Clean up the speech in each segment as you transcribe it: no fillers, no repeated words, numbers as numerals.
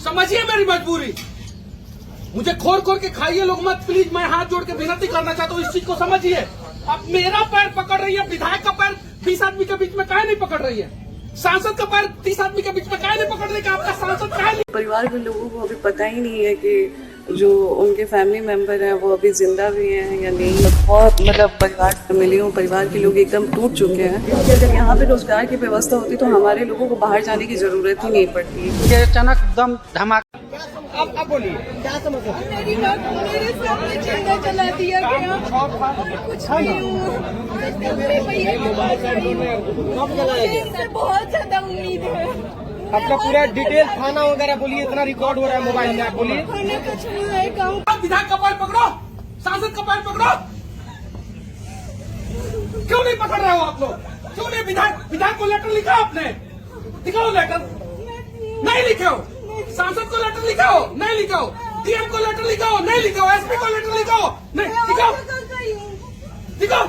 समझिए मेरी मजबूरी। मुझे खोर खोर के खाइए लोग मत प्लीज। मैं हाथ जोड़ के विनती करना चाहता हूँ, इस चीज को समझिए। अब मेरा पैर पकड़ रही है, विधायक का पैर 20 आदमी के बीच में काहे नहीं पकड़ रही है? सांसद का पैर 30 आदमी के बीच में काहे नहीं पकड़ रही है? आपका सांसद काहे नहीं? परिवार के लोगों को अभी पता ही नहीं है कि जो उनके फैमिली मेंबर हैं वो अभी जिंदा भी हैं या नहीं। बहुत मतलब परिवार के लोग एकदम टूट चुके हैं। अगर यहाँ पे रोजगार की व्यवस्था होती तो हमारे लोगों को बाहर जाने की जरूरत ही नहीं पड़ती। अचानक एकदम धमाका। अब बोलिए क्या समस्या? मेरे सामने झंडा जला दिया गया, कुछ नहीं हुआ। इनसे बहुत ज्यादा उम्मीद है। अपना पूरा डिटेल थाना वगैरह बोलिए, इतना रिकॉर्ड हो रहा है मोबाइल में, आप बोलिए। खाने कुछ नहीं है, गाँव विधायक का पैर पकड़ो, सांसद का पैर पकड़ो। क्यों नहीं पकड़ रहे हो आप लोग? क्यों नहीं? विधायक को लेटर लिखा आपने? दिखाओ लेटर। नहीं लिखे हो? सांसद को लेटर लिखाओ? नहीं लिखाओ? डीएम को लेटर लिखाओ? नहीं लिखाओ? एसपी को लेटर लिखाओ? नहीं दिखाओ, दिखाओ।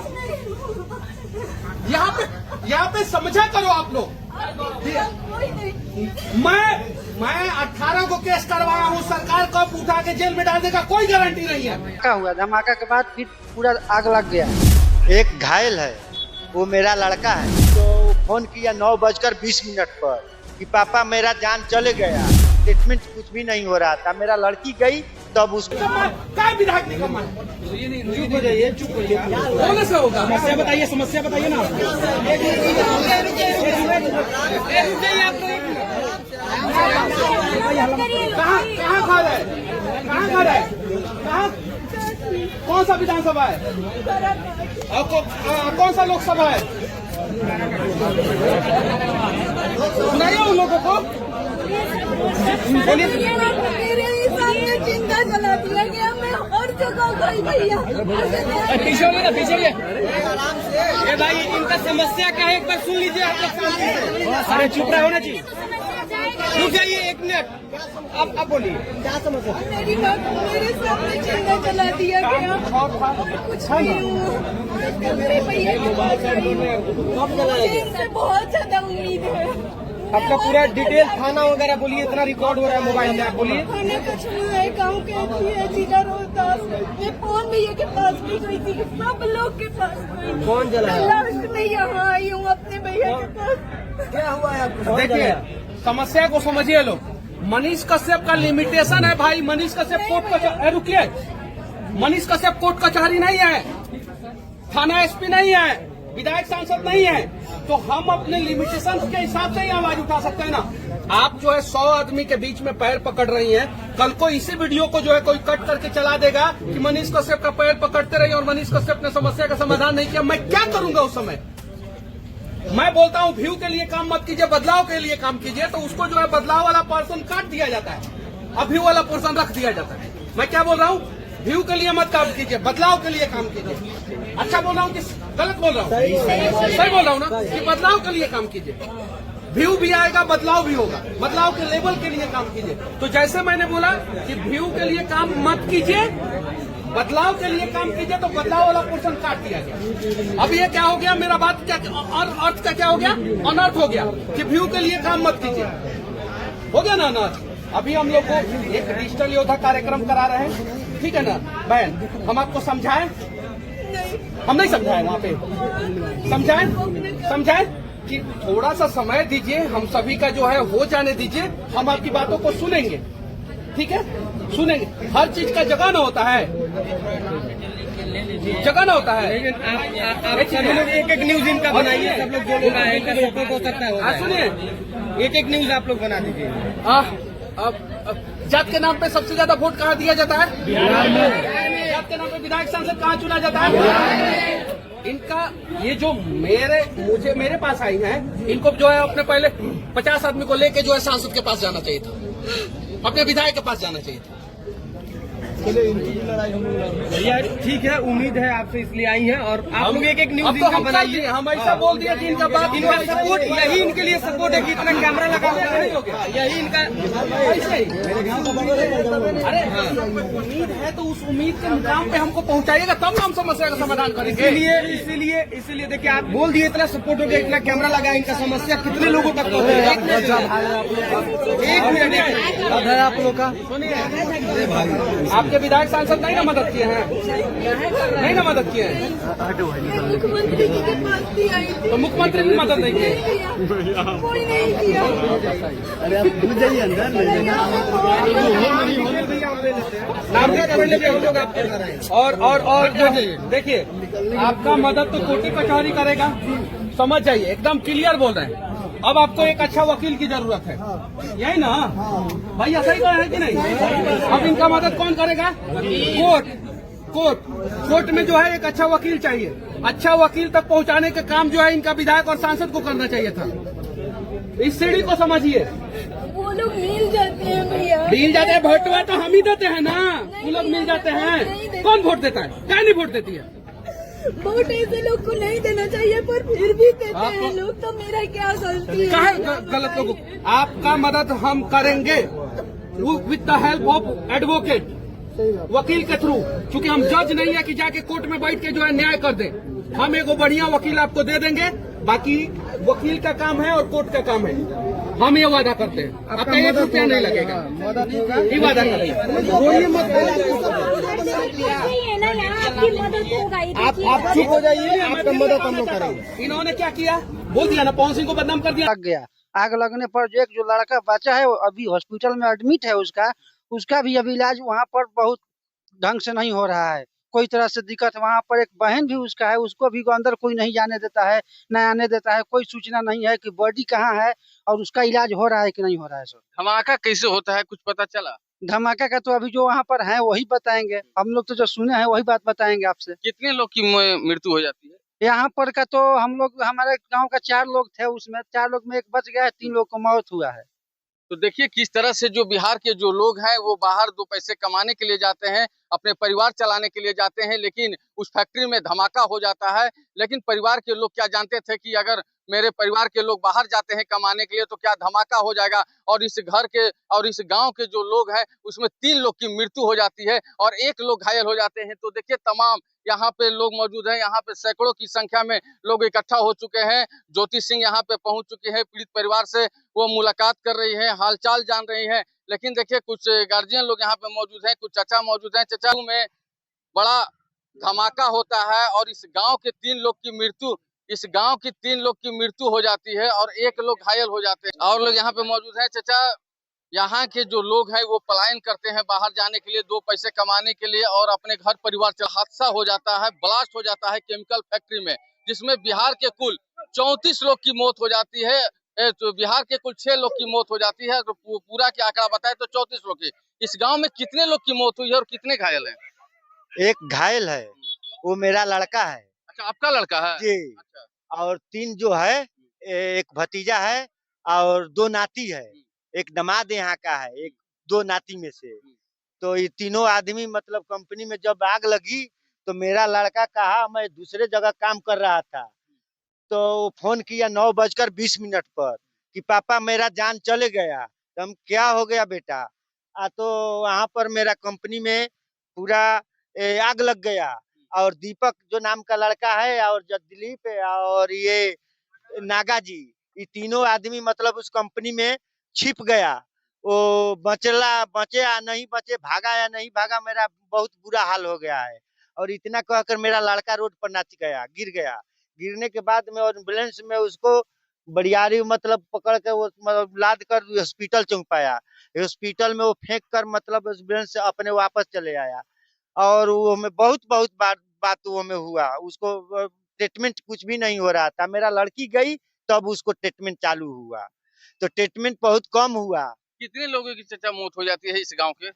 यहाँ पे समझा करो आप लोग। मैं 18 को केस करवाया हूँ, सरकार कब उठा के जेल में डाल देगा कोई गारंटी नहीं है। धमाका हुआ, धमाका के बाद फिर पूरा आग लग गया। एक घायल है, वो मेरा लड़का है। तो फोन किया 9:20 पर कि पापा मेरा जान चले गया। ट्रीटमेंट कुछ भी नहीं हो रहा था। मेरा लड़की गई तब उसको क्या विधायक निकम्मा है? चुप हो जाइए, चुप हो जाइए। बोलने से होगा। समस्या बताइए, समस्या बताइए ना। कहाँ खा रहे? कहाँ खा रहे? कहाँ? कौन सा विधानसभा है? कौन सा लोकसभा है? सुनाइए उन लोगों को। मेरे ही सामने जिंदा जला दिया गया। मैं और जगह गई भैया। पीछे होइए ना, पीछे होइए। ए भाई, इनका समस्या क्या है एक बार सुन लीजिए आप लोग शांति से। अरे चुप रहे होना चाहिए। रुक जाइए एक मिनट। अब बोलिए क्या समस्या? मेरे सामने झंडा जला दिया गया, कुछ नहीं हुआ। इनसे बहुत ज्यादा उम्मीद है। अपना पूरा डिटेल थाना वगैरह बोलिए, इतना रिकॉर्ड हो रहा है मोबाइल में, आप बोलिए। खाने कुछ नहीं है, गाँव के है, जिला रोहतास। मैं फोन भैया के पास भी गई थी, सब लोग के पास गई थी। कौन जला? लास्ट में यहाँ आई हूँ अपने भैया के पास। क्या हुआ है आपको? देखिए समस्या को समझिए लोग। मनीष कश्यप का लिमिटेशन है भाई। मनीष कश्यप कोर्ट कचहरी, रुकिए, मनीष कश्यप कोर्ट कचहरी नहीं है, थाना एसपी नहीं है, विधायक सांसद नहीं है। तो हम अपने लिमिटेशन के हिसाब से ही आवाज उठा सकते हैं ना। आप जो है 100 आदमी के बीच में पैर पकड़ रही हैं। कल को इसी वीडियो को जो है कोई कट करके चला देगा कि मनीष कश्यप का पैर पकड़ते रही और मनीष कश्यप ने समस्या का समाधान नहीं किया। मैं क्या करूंगा उस समय? मैं बोलता हूँ व्यू के लिए काम मत कीजिए, बदलाव के लिए काम कीजिए। तो उसको जो है बदलाव वाला पर्सन काट दिया जाता है, अब व्यू वाला पर्सन रख दिया जाता है। मैं क्या बोल रहा हूँ? व्यू के लिए मत काम कीजिए, बदलाव के लिए काम कीजिए। अच्छा बोल रहा हूँ कि गलत बोल रहा हूँ? सही बोल रहा हूँ ना कि बदलाव के लिए काम कीजिए। व्यू भी आएगा, बदलाव भी होगा। बदलाव के लेवल के लिए काम कीजिए। तो जैसे मैंने बोला कि व्यू के लिए काम मत कीजिए, बदलाव के लिए काम कीजिए, तो बदलाव वाला पोर्शन काट दिया गया। अब ये क्या हो गया? मेरा बात क्या अर्थ का क्या हो गया? अनर्थ हो गया कि व्यू के लिए काम मत कीजिए। हो गया ना अनर्थ? अभी हम लोग को एक डिजिटल योद्धा कार्यक्रम करा रहे हैं, ठीक है ना बहन? हम आपको समझाएं? हम नहीं समझाएं, वहाँ पे समझाएं कि थोड़ा सा समय दीजिए, हम सभी का जो है हो जाने दीजिए। हम आपकी बातों को सुनेंगे, ठीक है? सुनेंगे। हर चीज का जगह न होता है, जगह न होता है। एक एक न्यूज इनका बनाइए, सब लोग जो लोग हो सकता है। सुनिए, एक एक न्यूज आप लोग बना दीजिए। जात के नाम पे सबसे ज्यादा वोट कहाँ दिया जाता है? बिहार में। जात के नाम पे विधायक सांसद कहाँ चुना जाता है? बिहार में। इनका ये जो मेरे पास आई हैं, इनको जो है अपने पहले 50 आदमी को लेके जो है सांसद के पास जाना चाहिए था, अपने विधायक के पास जाना चाहिए था। भैया ठीक है, उम्मीद है आपसे इसलिए आई हैं और आप लोग एक न्यूज अब तो हम कर दिए, हम ऐसा बोल दिए कि इनका बात इनका सपोर्ट, यही इनके लिए सपोर्ट है कि इतना कैमरा लगा दिया नहीं हो गया, यही इनका ऐसे ही। अरे उम्मीद है तो उस उम्मीद के मुकाम पे हमको पहुंचाइएगा तब ना हम समस्या का समाधान करेंगे। इसीलिए देखिए आप बोल दिए, इतना सपोर्ट हो गया, इतना कैमरा लगा, इनका समस्या कितने लोगों तक पहुंचेगा। एक मिनट है आप लोग का, सुनिए, आपके विधायक सांसद नहीं ना मदद किए हैं, नहीं ना मदद किए हैं, मुख्यमंत्री जी के पास भी आई थी, तो मुख्यमंत्री ने मदद नहीं की। कोई नहीं किया। और देखिए, आपका मदद तो कोर्ट कचहरी करेगा, समझ जाइए, एकदम क्लियर बोल रहे हैं। अब आपको एक अच्छा वकील की जरूरत है, यही ना भैया, सही कह रहे हैं कि नहीं? अब इनका मदद कौन करेगा? कोर्ट में जो है एक अच्छा वकील चाहिए। अच्छा वकील तक पहुंचाने का काम जो है इनका विधायक और सांसद को करना चाहिए था। इस सीढ़ी को समझिए। वो लोग मिल जाते हैं भैया, मिल जाते हैं, वोटवा तो हम ही देते हैं ना, वो लोग मिल जाते हैं। कौन वोट देता है? क्या नहीं वोट देती है? वोट ऐसे लोग को नहीं देना चाहिए पर फिर भी देते हैं लोग, तो मेरा क्या गलती है? कहा गलत लोगों को? आपका मदद हम करेंगे with the help of advocate, वकील के थ्रू, क्योंकि हम जज नहीं है कि जाके कोर्ट में बैठ के जो है न्याय कर दें। हम एक बढ़िया वकील आपको दे देंगे, बाकी वकील का काम है और कोर्ट का काम है। हम ये वादा करते हैं, आपका 1 रुपया नहीं लगेगा, ये वादा करेंगे। आप चुप हो जाइए, आपका मदद हम लोग करेंगे। इन्होंने क्या किया? बोल दिया ना, पवन सिंह को बदनाम कर दिया। लग गया, आग लगने पर जो एक जो लड़का बचा है वो अभी हॉस्पिटल में एडमिट है, उसका भी अभी इलाज वहाँ पर बहुत ढंग से नहीं हो रहा है, कोई तरह से दिक्कत। वहाँ पर एक बहन भी उसका है, उसको भी अंदर कोई नहीं जाने देता है, न आने देता है, कोई सूचना नहीं है कि बॉडी कहाँ है और उसका इलाज हो रहा है कि नहीं हो रहा है। सर धमाका कैसे होता है, कुछ पता चला? धमाका का तो अभी जो वहाँ पर है वही बताएंगे, हम लोग तो जो सुने हैं वही बात बताएंगे आपसे। कितने लोग की मृत्यु हो जाती है? यहाँ पर का तो हम लोग, हमारे गांव का 4 लोग थे, उसमें 4 लोग में एक बच गया है, 3 लोग को मौत हुआ है। तो देखिए किस तरह से जो बिहार के जो लोग हैं वो बाहर 2 पैसे कमाने के लिए जाते हैं, अपने परिवार चलाने के लिए जाते हैं, लेकिन उस फैक्ट्री में धमाका हो जाता है। लेकिन परिवार के लोग क्या जानते थे कि अगर मेरे परिवार के लोग बाहर जाते हैं कमाने के लिए तो क्या धमाका हो जाएगा, और इस घर के और इस गांव के जो लोग हैं उसमें 3 लोग की मृत्यु हो जाती है और 1 लोग घायल हो जाते हैं। तो देखिए तमाम यहाँ पे लोग मौजूद हैं, यहाँ पे सैकड़ों की संख्या में लोग इकट्ठा हो चुके हैं। ज्योति सिंह यहाँ पे पहुंच चुके हैं, पीड़ित परिवार से वो मुलाकात कर रही है, हालचाल जान रही है। लेकिन देखिए कुछ गार्जियन लोग यहाँ पे मौजूद हैं, कुछ चाचा मौजूद हैं। चाचा में बड़ा धमाका होता है और इस गांव के 3 लोग की मृत्यु हो जाती है और 1 लोग घायल हो जाते हैं। और लोग यहाँ पे मौजूद हैं। चाचा, यहाँ के जो लोग हैं वो पलायन करते हैं बाहर जाने के लिए, 2 पैसे कमाने के लिए, और अपने घर परिवार से हादसा हो जाता है, ब्लास्ट हो जाता है केमिकल फैक्ट्री में, जिसमें बिहार के कुल 34 लोग की मौत हो जाती है। तो बिहार के कुल 6 लोग की मौत हो जाती है। तो पूरा के आंकड़ा बताए तो 34 लोग की। इस गांव में कितने लोग की मौत हुई है और कितने घायल हैं? एक घायल है, वो मेरा लड़का है। अच्छा, आपका लड़का है जी। अच्छा। और 3 जो है, एक भतीजा है और 2 नाती है, एक दामाद यहाँ का है, एक 2 नाती में से। तो ये तीनों आदमी मतलब कंपनी में जब आग लगी तो मेरा लड़का कहा मैं दूसरे जगह काम कर रहा था, तो फोन किया 9:20 पर कि पापा मेरा जान चले गया। तो हम क्या हो गया बेटा? तो वहाँ पर मेरा कंपनी में पूरा आग लग गया और दीपक जो नाम का लड़का है और दिलीप और ये नागा जी, ये तीनों आदमी मतलब उस कंपनी में छिप गया। वो बचे या नहीं बचे, भागा या नहीं भागा, मेरा बहुत बुरा हाल हो गया है। और इतना कहकर मेरा लड़का रोड पर नाच गया, गिर गया। गिरने के बाद में एम्बुलेंस में उसको बड़ियारी मतलब पकड़ के वो मतलब लाद कर हॉस्पिटल पहुंचाया। हॉस्पिटल में वो फेंक कर मतलब एम्बुलेंस से अपने वापस चले आया। और वो हमें बहुत बात वो हमें हुआ, उसको ट्रीटमेंट कुछ भी नहीं हो रहा था। मेरा लड़की गई तब उसको ट्रीटमेंट चालू हुआ, तो ट्रीटमेंट बहुत कम हुआ। कितने लोगों की चाचा मौत हो जाती है इस गांव के?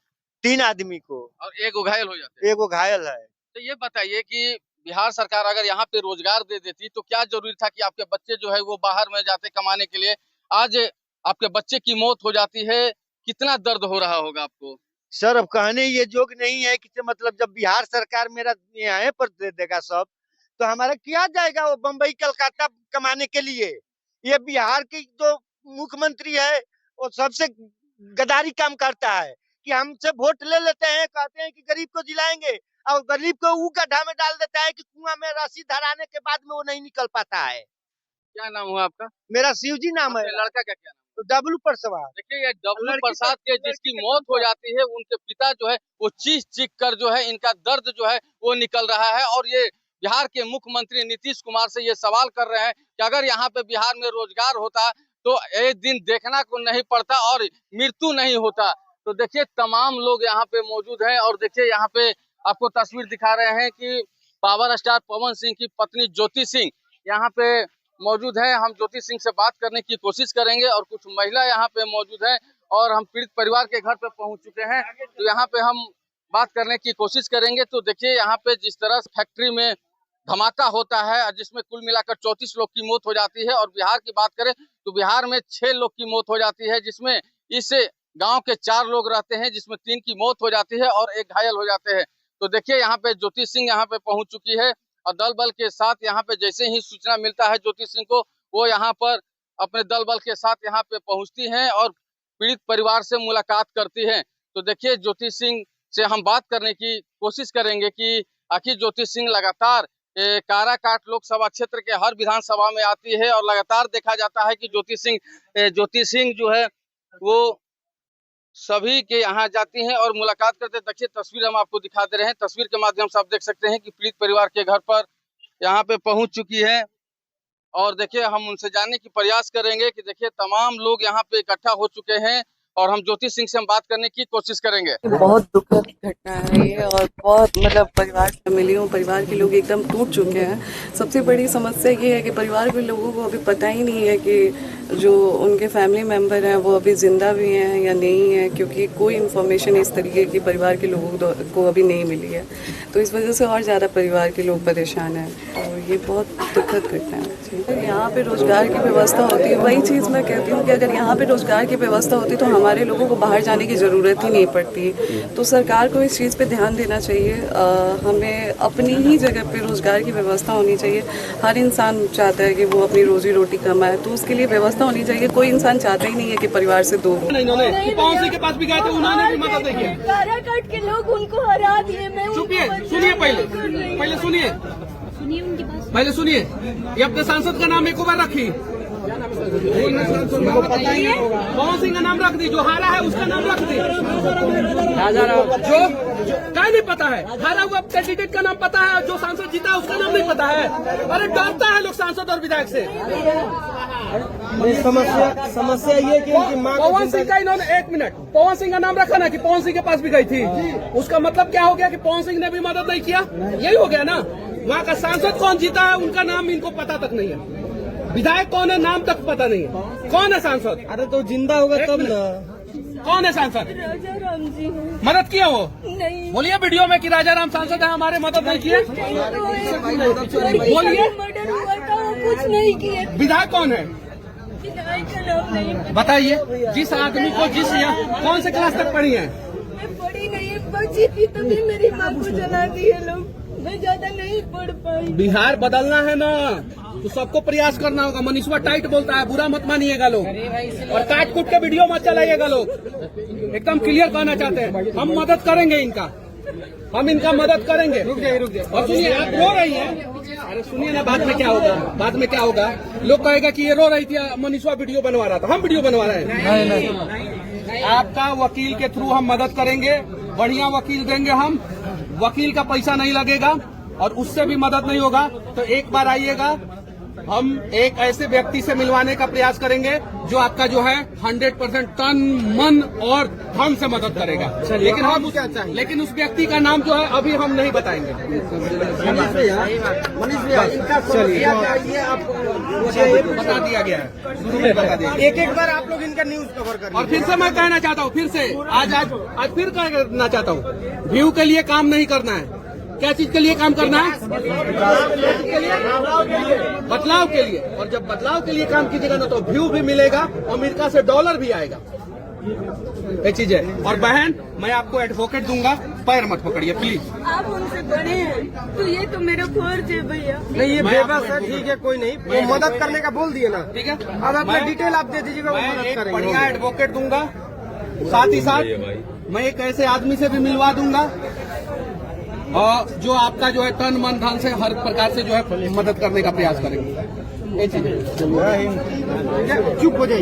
3 आदमी को और 1 घायल हो जाते हैं। 1 घायल है। तो ये बताइए कि बिहार सरकार अगर यहाँ पे रोजगार दे देती तो क्या जरूरी था कि आपके बच्चे जो है वो बाहर में जाते कमाने के लिए? आज आपके बच्चे की मौत हो जाती है, कितना दर्द हो रहा होगा आपको? सर अब कहने ये जोग नहीं है कि मतलब जब बिहार सरकार मेरा यहाँ पर दे देगा सब, तो हमारा किया जाएगा वो बम्बई कलकत्ता कमाने के लिए। ये बिहार की जो मुख्यमंत्री है वो सबसे गद्दारी काम करता है कि हमसे वोट ले लेते हैं, कहते हैं कि गरीब को जिलाएंगे और गरीब को वो गड्ढा में डाल देता है कि कुआं में रस्सी धराने के बाद में वो नहीं निकल पाता है। क्या नाम हुआ आपका? मेरा शिवजी नाम है। लड़का का क्या नाम? तो डब्लू प्रसाद। देखिए ये डब्लू प्रसाद के जिसकी मौत हो जाती है, उनके पिता जो है वो चीख कर जो है इनका दर्द जो है वो निकल रहा है। और ये बिहार के मुख्यमंत्री नीतीश कुमार से ये सवाल कर रहे हैं कि अगर यहाँ पे बिहार में रोजगार होता तो एक दिन देखना को नहीं पड़ता और मृत्यु नहीं होता। तो देखिए तमाम लोग यहाँ पे मौजूद हैं और देखिए यहाँ पे आपको तस्वीर दिखा रहे हैं कि पावर स्टार पवन सिंह की पत्नी ज्योति सिंह यहाँ पे मौजूद है। हम ज्योति सिंह से बात करने की कोशिश करेंगे और कुछ महिला यहाँ पे मौजूद है और हम पीड़ित परिवार के घर पे पहुंच चुके हैं, तो यहाँ पे हम बात करने की कोशिश करेंगे। तो देखिए यहाँ पे जिस तरह फैक्ट्री में धमाका होता है जिसमें कुल मिलाकर 34 लोग की मौत हो जाती है और बिहार की बात करें तो बिहार में 6 लोग की मौत हो जाती है, जिसमें इस गाँव के 4 लोग रहते हैं जिसमें 3 की मौत हो जाती है और 1 घायल हो जाते हैं। तो देखिए यहाँ पे ज्योति सिंह यहाँ पे पहुंच चुकी है और दल बल के साथ यहाँ पे जैसे ही सूचना मिलता है ज्योति सिंह को, वो यहाँ पर अपने दल बल के साथ यहाँ पे पहुँचती हैं और पीड़ित परिवार से मुलाकात करती हैं। तो देखिए ज्योति सिंह से हम बात करने की कोशिश करेंगे कि आखिर ज्योति सिंह लगातार काराकाट लोकसभा क्षेत्र के हर विधानसभा में आती है और लगातार देखा जाता है कि ज्योति सिंह जो है वो सभी के यहाँ जाती हैं और मुलाकात करते हैं। देखिए तस्वीर हम आपको दिखा दे रहे हैं, तस्वीर के माध्यम से आप देख सकते हैं कि पीड़ित परिवार के घर पर यहाँ पे पहुंच चुकी है और देखिए हम उनसे जानने की प्रयास करेंगे कि देखिए तमाम लोग यहाँ पे इकट्ठा हो चुके हैं और हम ज्योति सिंह से हम बात करने की कोशिश करेंगे। बहुत दुखद घटना है ये और बहुत मतलब परिवार के लोग एकदम टूट चुके हैं। सबसे बड़ी समस्या ये है कि परिवार के लोगों को अभी पता ही नहीं है कि जो उनके फैमिली मेंबर हैं वो अभी जिंदा भी हैं या नहीं है, क्योंकि कोई इन्फॉर्मेशन इस तरीके की परिवार के लोगों को अभी नहीं मिली है। तो इस वजह से और ज़्यादा परिवार के लोग परेशान हैं और ये बहुत दुखद घटना है। यहाँ पे रोजगार की व्यवस्था होती है, वही चीज़ मैं कहती हूँ कि अगर यहाँ पे रोजगार की व्यवस्था होती तो हमारे लोगों को बाहर जाने की ज़रूरत ही नहीं पड़ती। तो सरकार को इस चीज़ पे ध्यान देना चाहिए। हमें अपनी ही जगह पे रोजगार की व्यवस्था होनी चाहिए। हर इंसान चाहता है कि वो अपनी रोजी रोटी कमाए, तो उसके लिए व्यवस्था होनी चाहिए। कोई इंसान चाहता ही नहीं है कि परिवार से दूर हो। पवन सिंह के पास भी गए थे, उन्होंने भी मदद नहीं की। काराकाट के लोग उनको हरा दिए। मैं चुपिए, सुनिए पहले सुनिए उनके पास पहले सुनिए। ये अपने सांसद का नाम एक बार रखी, पवन सिंह का नाम रख दी, जो हारा है उसका नाम रख दी। जो क्या नहीं पता है, हारा हुआ कैंडिडेट का नाम पता है, जो सांसद जीता है उसका नाम नहीं पता है। अरे डरता है लोग सांसद और विधायक से। समस्या ये कि उनकी मां पवन सिंह का इन्होंने 1 मिनट पवन सिंह का नाम रखा ना कि पवन सिंह के पास भी गई थी, उसका मतलब क्या हो गया कि पवन सिंह ने भी मदद नहीं किया? यही हो गया ना। वहाँ का सांसद कौन जीता है उनका नाम इनको पता तक नहीं है, विधायक कौन है नाम तक पता नहीं है। कौन है सांसद? अरे तो जिंदा होगा तब ना। कौन है सांसद? राजा राम जी मदद किया वो? नहीं बोलिए वीडियो में कि राजा राम सांसद है, हमारे मदद नहीं किए। बोलिए मर्डर हुआ था, वो कुछ नहीं किए। विधायक कौन है विधायक का नाम नहीं पता। बताइए। जिस आदमी को जिस यहाँ कौन से क्लास तक पढ़ी है? मैं पढ़ी नहीं, बची थी तभी मेरी माँ को जला दिए लोग। मैं ज्यादा नहीं पढ़ पाई। बिहार बदलना है ना तो सबको प्रयास करना होगा। मनीषवा टाइट बोलता है, बुरा मत मानिएगा लोग और काट कूट के वीडियो मत चलाइएगा लोग। एकदम क्लियर कहना चाहते हैं, हम मदद करेंगे इनका, हम इनका मदद करेंगे। रुक जाइए। और सुनिए, आप रो रही हैं, अरे सुनिए ना, बाद में क्या होगा लोग कहेगा कि ये रो रही थी, मनीषवा वीडियो बनवा रहा था। हम वीडियो बनवा रहे हैं? नहीं। आपका वकील के थ्रू हम मदद करेंगे, बढ़िया वकील देंगे हम। वकील का पैसा नहीं लगेगा और उससे भी मदद नहीं होगा तो एक बार आइएगा, हम एक ऐसे व्यक्ति से मिलवाने का प्रयास करेंगे जो आपका जो है 100% तन मन और धन से मदद करेगा। लेकिन हम लेकिन उस व्यक्ति का नाम जो है अभी हम नहीं बताएंगे। मनीष भैया इनका बता दिया गया है, शुरू में बता दिया। एक बार आप लोग इनका न्यूज कवर करिए। और फिर से मैं कहना चाहता हूँ, फिर से आज फिर कहना चाहता हूँ, व्यू के लिए काम नहीं करना है। क्या चीज के लिए काम करना है? बदलाव के लिए। और जब बदलाव के लिए काम कीजिएगा ना तो व्यू भी मिलेगा, अमेरिका से डॉलर भी आएगा। ये चीज है। और बहन, मैं आपको एडवोकेट दूंगा, पैर मत पकड़िए प्लीज। आप उनसे बड़े हैं तो ये तो मेरा फर्ज है भैया। नहीं ये मैं बेबस आपको है, ठीक है कोई नहीं, वो मदद करने का बोल दिए ना। ठीक है, अब अपना डिटेल आप दे दीजिएगा, वो मैं मदद एक करेंगे। बढ़िया एडवोकेट दूंगा, साथ ही साथ मैं एक ऐसे आदमी से भी मिलवा दूंगा और जो आपका जो है तन मन धन से हर प्रकार से जो है मदद करने का प्रयास करेंगे। ये चीज है। चुप हो जाइए।